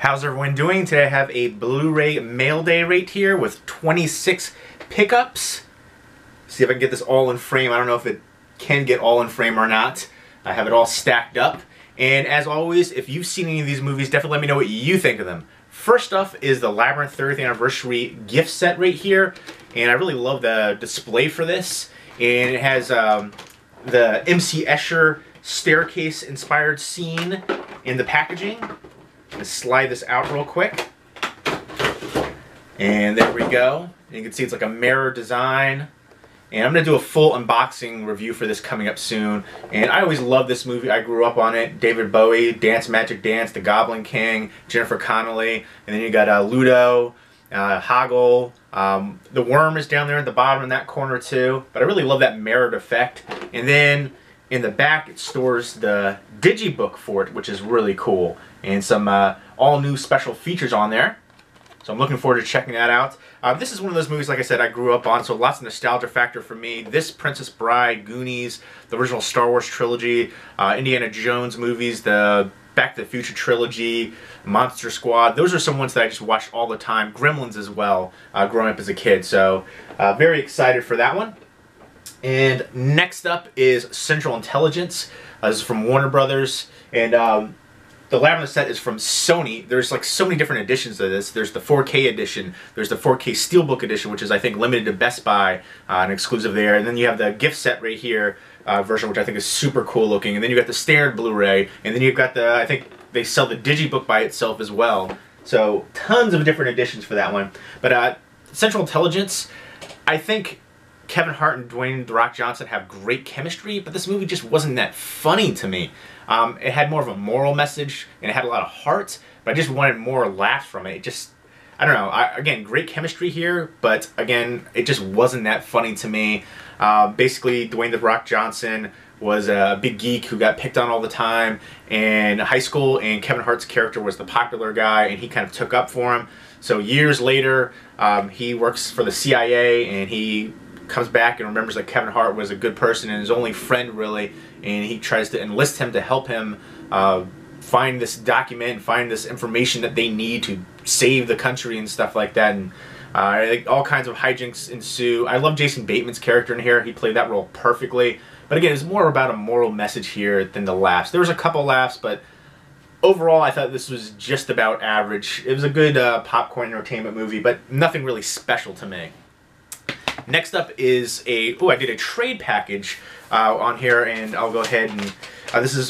How's everyone doing? Today I have a Blu-ray mail day right here with 26 pickups. See if I can get this all in frame. I don't know if it can get all in frame or not. I have it all stacked up. And as always, if you've seen any of these movies, definitely let me know what you think of them. First up is the Labyrinth 30th Anniversary gift set right here. And I really love the display for this. And it has the MC Escher staircase inspired scene in the packaging. Let's slide this out real quick. And there we go. And you can see it's like a mirror design. And I'm going to do a full unboxing review for this coming up soon. And I always loved this movie. I grew up on it. David Bowie, Dance Magic Dance, The Goblin King, Jennifer Connelly. And then you got Ludo, Hoggle. The worm is down there at the bottom in that corner too. But I really love that mirrored effect. And then in the back it stores the Digibook for it, which is really cool. And some all new special features on there. So I'm looking forward to checking that out. This is one of those movies, like I said, I grew up on, so lots of nostalgia factor for me. This, Princess Bride, Goonies, the original Star Wars trilogy, Indiana Jones movies, the Back to the Future trilogy, Monster Squad. Those are some ones that I just watched all the time. Gremlins as well, growing up as a kid. So very excited for that one. And next up is Central Intelligence. This is from Warner Brothers. And the Labyrinth set is from Sony. There's like so many different editions of this. There's the 4K edition. There's the 4K Steelbook edition, which is I think limited to Best Buy, an exclusive there. And then you have the gift set right here version, which I think is super cool looking. And then you got the standard Blu-ray. And then you've got the, I think they sell the Digibook by itself as well. So tons of different editions for that one. But Central Intelligence, I think Kevin Hart and Dwayne "The Rock" Johnson have great chemistry, but this movie just wasn't that funny to me. It had more of a moral message, and it had a lot of heart, but I just wanted more laughs from it. It just, I don't know, again, great chemistry here, but again, it just wasn't that funny to me. Basically, Dwayne "The Rock" Johnson was a big geek who got picked on all the time in high school, and Kevin Hart's character was the popular guy, and he kind of took up for him. So years later, he works for the CIA, and he comes back and remembers that Kevin Hart was a good person and his only friend really, and he tries to enlist him to help him find this document, find this information that they need to save the country and stuff like that. And all kinds of hijinks ensue. I love Jason Bateman's character in here. He played that role perfectly. But again, it's more about a moral message here than the laughs. There was a couple laughs, but overall I thought this was just about average. It was a good popcorn entertainment movie, but nothing really special to me. Next up is I did a trade package on here, and I'll go ahead and, this is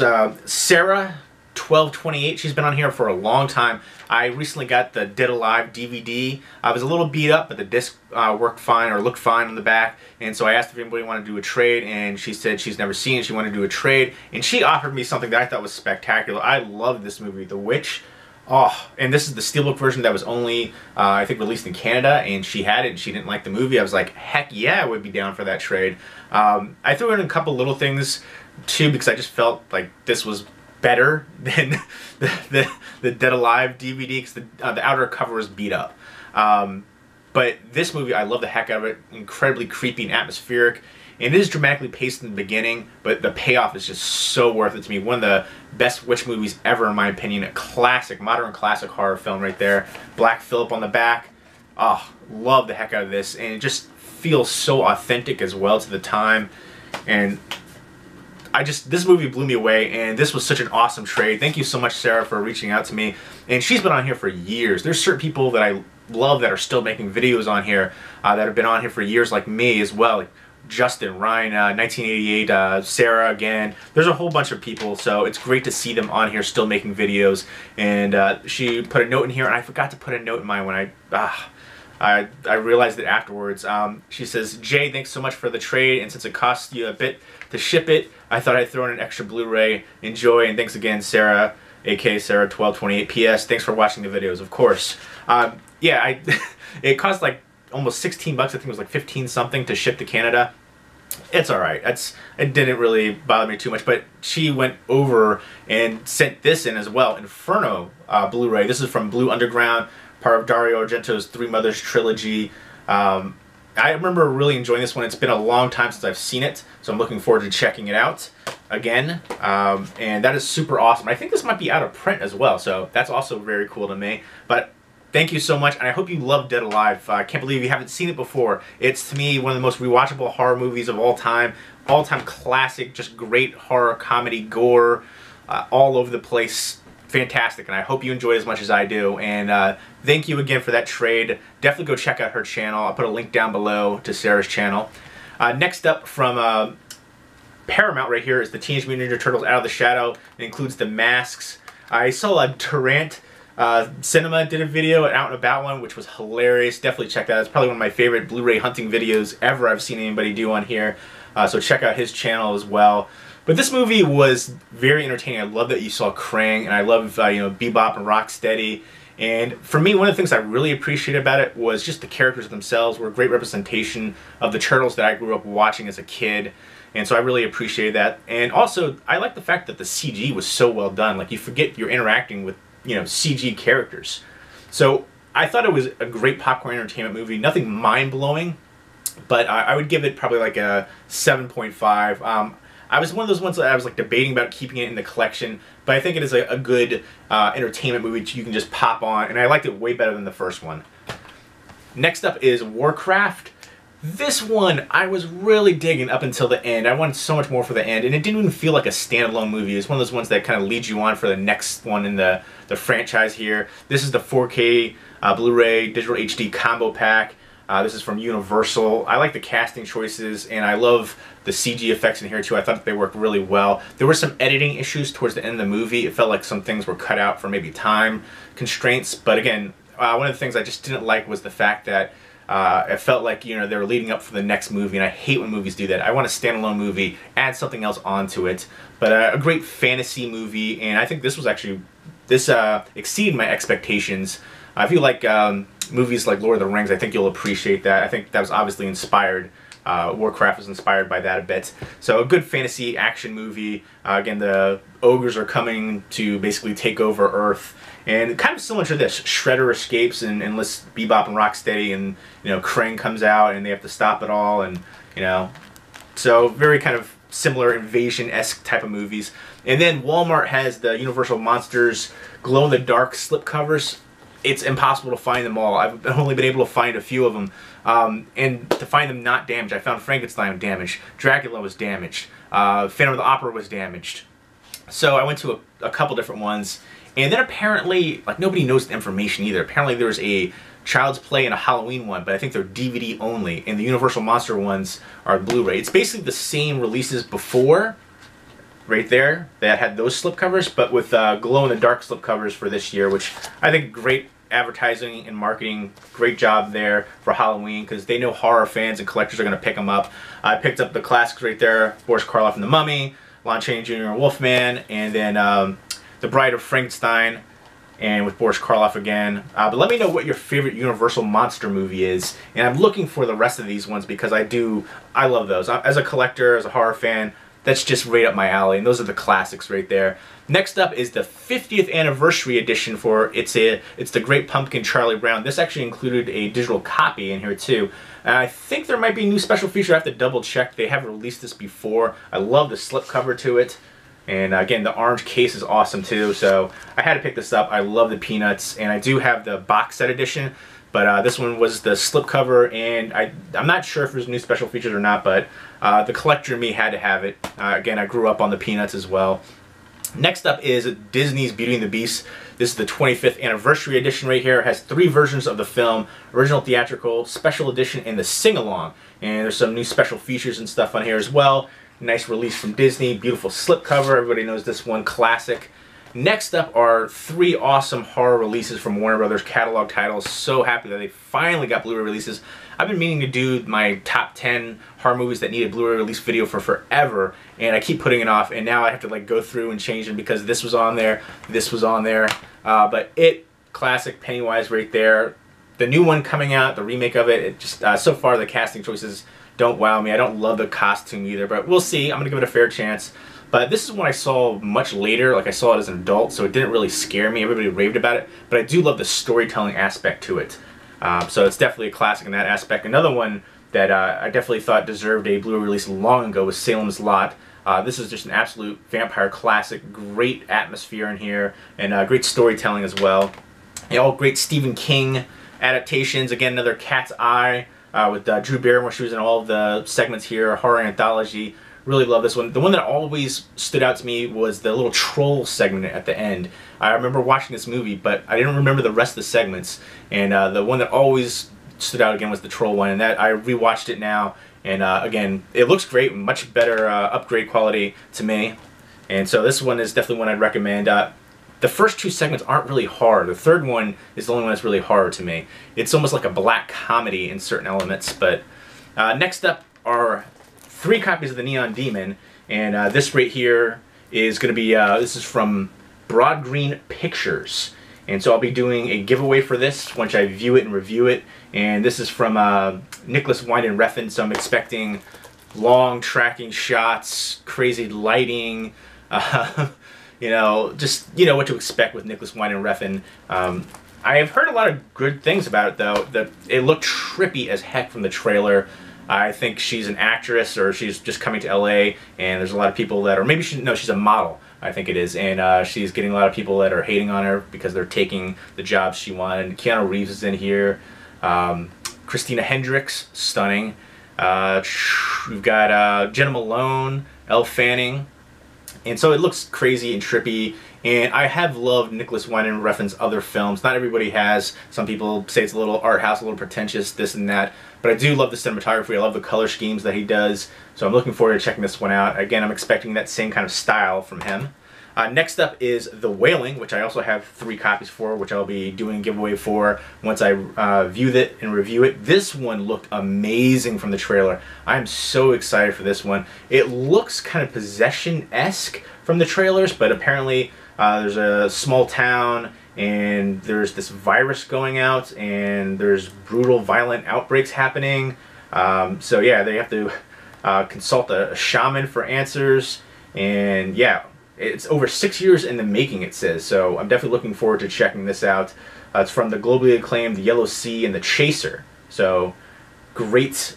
Sarah 1228. She's been on here for a long time. I recently got the Dead Alive DVD. I was a little beat up, but the disc worked fine, or looked fine on the back, and so I asked if anybody wanted to do a trade, and she said she's never seen it, she wanted to do a trade, and she offered me something that I thought was spectacular. I love this movie, The Witch. Oh, and this is the Steelbook version that was only, I think, released in Canada, and she had it and she didn't like the movie. I was like, heck yeah, I would be down for that trade. I threw in a couple little things, too, because I just felt like this was better than the Dead Alive DVD, because the outer cover was beat up. But this movie, I love the heck out of it. Incredibly creepy and atmospheric. And it is dramatically paced in the beginning, but the payoff is just so worth it to me. One of the best witch movies ever, in my opinion. A classic, modern classic horror film right there. Black Phillip on the back. Oh, love the heck out of this. And it just feels so authentic as well to the time. And this movie blew me away, and this was such an awesome trade. Thank you so much, Sarah, for reaching out to me. And she's been on here for years. There's certain people that I love that are still making videos on here that have been on here for years, like me as well. Like Justin, Ryan, 1988, Sarah again. There's a whole bunch of people, so it's great to see them on here still making videos. And she put a note in here, and I forgot to put a note in mine when I realized it afterwards. She says, "Jay, thanks so much for the trade, and since it cost you a bit to ship it, I thought I'd throw in an extra Blu-ray. Enjoy, and thanks again, Sarah, aka Sarah 1228. P.S. Thanks for watching the videos, of course." Yeah, it cost like almost 16 bucks. I think it was like 15 something to ship to Canada. It's alright. It didn't really bother me too much, but she went over and sent this in as well. Inferno Blu-ray. This is from Blue Underground, part of Dario Argento's Three Mothers trilogy. I remember really enjoying this one. It's been a long time since I've seen it, so I'm looking forward to checking it out. again, and that is super awesome. I think this might be out of print as well, so that's also very cool to me. But thank you so much, and I hope you love Dead Alive. I can't believe you haven't seen it before. It's, to me, one of the most rewatchable horror movies of all time. All-time classic, just great horror, comedy, gore, all over the place. Fantastic, and I hope you enjoy it as much as I do. And thank you again for that trade. Definitely go check out her channel. I'll put a link down below to Sarah's channel. Next up from Paramount right here is the Teenage Mutant Ninja Turtles Out of the Shadow. It includes the masks. I saw a Durant Cinema did a video, an Out and About one, which was hilarious. Definitely check that out. It's probably one of my favorite Blu-ray hunting videos ever I've seen anybody do on here. So check out his channel as well. But this movie was very entertaining. I love that you saw Krang, and I love you know, Bebop and Rocksteady. And for me, one of the things I really appreciated about it was just the characters themselves were a great representation of the Turtles that I grew up watching as a kid. And so I really appreciated that. And also, I like the fact that the CG was so well done. Like, you forget you're interacting with, you know, CG characters. So I thought it was a great popcorn entertainment movie. Nothing mind-blowing, but I would give it probably like a 7.5. I was one of those ones that I was like debating about keeping it in the collection, but I think it is a good entertainment movie you can just pop on, and I liked it way better than the first one. Next up is Warcraft. This one I was really digging up until the end. I wanted so much more for the end, and it didn't even feel like a standalone movie. It's one of those ones that kind of leads you on for the next one in the franchise here. This is the 4K Blu-ray Digital HD Combo Pack. This is from Universal. I like the casting choices, and I love the CG effects in here too. I thought they worked really well. There were some editing issues towards the end of the movie. It felt like some things were cut out for maybe time constraints, but again, one of the things I just didn't like was the fact that it felt like, you know, they were leading up for the next movie, and I hate when movies do that. I want a standalone movie, add something else onto it. But a great fantasy movie, and I think this was actually, this exceeded my expectations. If you like movies like Lord of the Rings, I think you'll appreciate that. I think that was obviously inspired. Warcraft was inspired by that a bit. So a good fantasy action movie. Again, the ogres are coming to basically take over Earth. And kind of similar to this, Shredder escapes and enlists Bebop and Rocksteady, and, you know, Krang comes out and they have to stop it all, and, you know, so very kind of similar invasion-esque type of movies. And then Walmart has the Universal Monsters glow-in-the-dark slipcovers. It's impossible to find them all. I've only been able to find a few of them, and to find them not damaged. I found Frankenstein damaged, Dracula was damaged, Phantom of the Opera was damaged. So I went to a couple different ones. And then apparently, like, nobody knows the information either. Apparently there's a Child's Play and a Halloween one, but I think they're DVD only. And the Universal Monster ones are Blu-ray. It's basically the same releases before, right there, that had those slipcovers, but with glow-in-the-dark slipcovers for this year, which I think great advertising and marketing. Great job there for Halloween, because they know horror fans and collectors are going to pick them up. I picked up the classics right there, Boris Karloff and the Mummy, Lon Chaney Jr. and Wolfman, and then The Bride of Frankenstein, and with Boris Karloff again. But let me know what your favorite Universal monster movie is, and I'm looking for the rest of these ones because I love those. As a collector, as a horror fan, that's just right up my alley, and those are the classics right there. Next up is the 50th anniversary edition for It's the Great Pumpkin Charlie Brown. This actually included a digital copy in here too. And I think there might be a new special feature. I have to double check. They haven't released this before. I love the slipcover to it. And again, the orange case is awesome too, so I had to pick this up. I love the Peanuts, and I do have the box set edition, but this one was the slipcover, and I'm not sure if there's new special features or not, but the collector in me had to have it. Again, I grew up on the Peanuts as well. Next up is Disney's Beauty and the Beast. This is the 25th anniversary edition right here. It has 3 versions of the film: original theatrical, special edition, and the sing-along. And there's some new special features and stuff on here as well. Nice release from Disney, beautiful slipcover. Everybody knows this one, classic. Next up are 3 awesome horror releases from Warner Brothers catalog titles. So happy that they finally got Blu-ray releases. I've been meaning to do my top 10 horror movies that needed Blu-ray release video for forever, and I keep putting it off, and now I have to like go through and change them because this was on there, this was on there. But classic Pennywise right there. The new one coming out, the remake of it, just so far the casting choices don't wow me. I don't love the costume either, but we'll see. I'm gonna give it a fair chance. But this is one I saw much later. Like, I saw it as an adult, so it didn't really scare me. Everybody raved about it, but I do love the storytelling aspect to it. So it's definitely a classic in that aspect. Another one that I definitely thought deserved a Blu-ray release long ago was Salem's Lot. This is just an absolute vampire classic. Great atmosphere in here, and great storytelling as well. All great Stephen King adaptations. Again, another Cat's Eye with Drew Barrymore. She was in all of the segments here. Horror anthology. Really love this one. The one that always stood out to me was the little troll segment at the end. I remember watching this movie, but I didn't remember the rest of the segments. And the one that always stood out again was the troll one. And that I rewatched it now. And again, it looks great. Much better upgrade quality to me. And so this one is definitely one I'd recommend. The first two segments aren't really hard. The third one is the only one that's really hard to me. It's almost like a black comedy in certain elements. But next up are 3 copies of the Neon Demon, and this right here is going to be, this is from Broad Green Pictures, and so I'll be doing a giveaway for this once I view it and review it, and this is from Nicholas Winding Refn, so I'm expecting long tracking shots, crazy lighting, you know, just, you know, what to expect with Nicholas Winding Refn. I have heard a lot of good things about it, though. That it looked trippy as heck from the trailer. I think she's an actress, or she's just coming to LA, and there's a lot of people that, or maybe she's a model, I think it is, and she's getting a lot of people that are hating on her because they're taking the jobs she wanted. Keanu Reeves is in here, Christina Hendricks, stunning. We've got Jenna Malone, Elle Fanning, and so it looks crazy and trippy. And I have loved Nicholas Winding Refn's other films. Not everybody has. Some people say it's a little art house, a little pretentious, this and that. But I do love the cinematography. I love the color schemes that he does. So I'm looking forward to checking this one out. Again, I'm expecting that same kind of style from him. Next up is The Wailing, which I also have 3 copies for, which I'll be doing a giveaway for once I view it and review it. This one looked amazing from the trailer. I'm so excited for this one. It looks kind of Possession-esque from the trailers, but apparently there's a small town, and there's this virus going out, and there's brutal, violent outbreaks happening. So yeah, they have to consult a shaman for answers, and yeah, it's over 6 years in the making, it says. So I'm definitely looking forward to checking this out. It's from the globally acclaimed The Yellow Sea and The Chaser. So great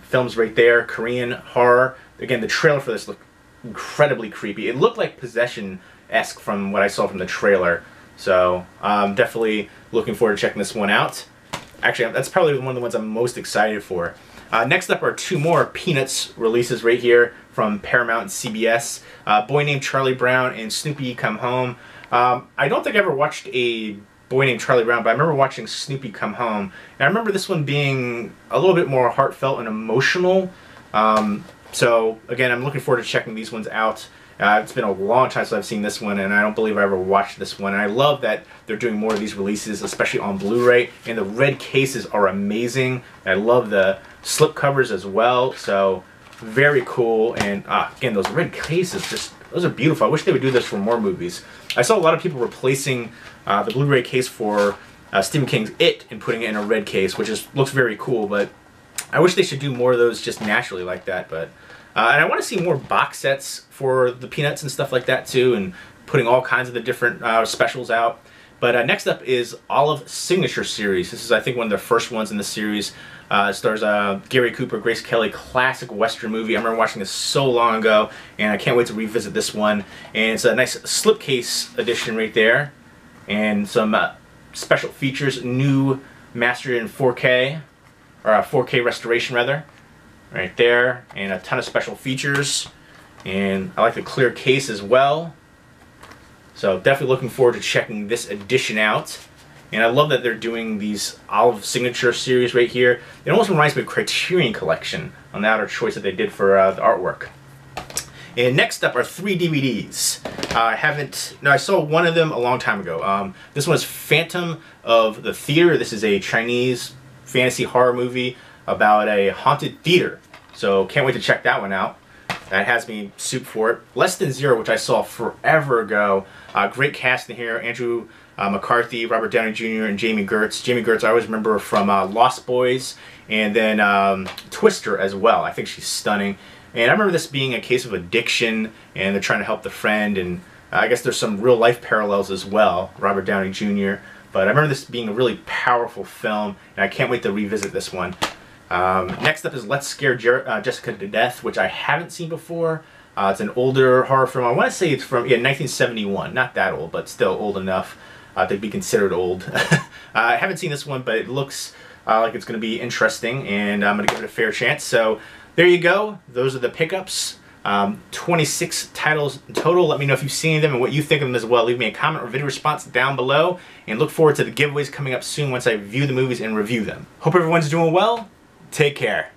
films right there. Korean horror. Again, the trailer for this looked incredibly creepy. It looked like Possession-esque from what I saw from the trailer. So I'm definitely looking forward to checking this one out. Actually, that's probably one of the ones I'm most excited for. Next up are 2 more Peanuts releases right here from Paramount and CBS. Boy Named Charlie Brown and Snoopy Come Home. I don't think I ever watched a Boy Named Charlie Brown, but I remember watching Snoopy Come Home. And I remember this one being a little bit more heartfelt and emotional. So again, I'm looking forward to checking these ones out. It's been a long time since I've seen this one, and I don't believe I ever watched this one. And I love that they're doing more of these releases, especially on Blu-ray. And the red cases are amazing. I love the slipcovers as well. So very cool. And again, those red cases, those are beautiful. I wish they would do this for more movies. I saw a lot of people replacing the Blu-ray case for Stephen King's It and putting it in a red case, which looks very cool. But I wish they should do more of those just naturally like that. But and I want to see more box sets for the Peanuts and stuff like that too, and putting all kinds of the different specials out. But next up is Olive Signature Series. This is, I think, one of the first ones in the series. It stars Gary Cooper, Grace Kelly, classic Western movie. I remember watching this so long ago, and I can't wait to revisit this one. And it's a nice slipcase edition right there, and some special features, new mastered in 4K, or 4K restoration rather. Right there, and a ton of special features, and I like the clear case as well. So definitely looking forward to checking this edition out. And I love that they're doing these Olive Signature series right here. It almost reminds me of Criterion Collection on the outer choice that they did for the artwork. And next up are 3 DVDs. I saw one of them a long time ago. This one is Phantom of the Theater. This is a Chinese fantasy horror movie about a haunted theater. So can't wait to check that one out. That has me soup for it. Less Than Zero, which I saw forever ago. Great cast in here. Andrew McCarthy, Robert Downey Jr., and Jamie Gertz. Jamie Gertz I always remember from Lost Boys, and then Twister as well. I think she's stunning. And I remember this being a case of addiction, and they're trying to help the friend, and I guess there's some real life parallels as well, Robert Downey Jr. But I remember this being a really powerful film, and I can't wait to revisit this one. Next up is Let's Scare Jessica to Death, which I haven't seen before. It's an older horror film. I want to say it's from 1971. Not that old, but still old enough to be considered old. I haven't seen this one, but it looks like it's going to be interesting, and I'm going to give it a fair chance. So there you go. Those are the pickups. 26 titles in total. Let me know if you've seen them and what you think of them as well. Leave me a comment or video response down below, and look forward to the giveaways coming up soon once I view the movies and review them. Hope everyone's doing well. Take care.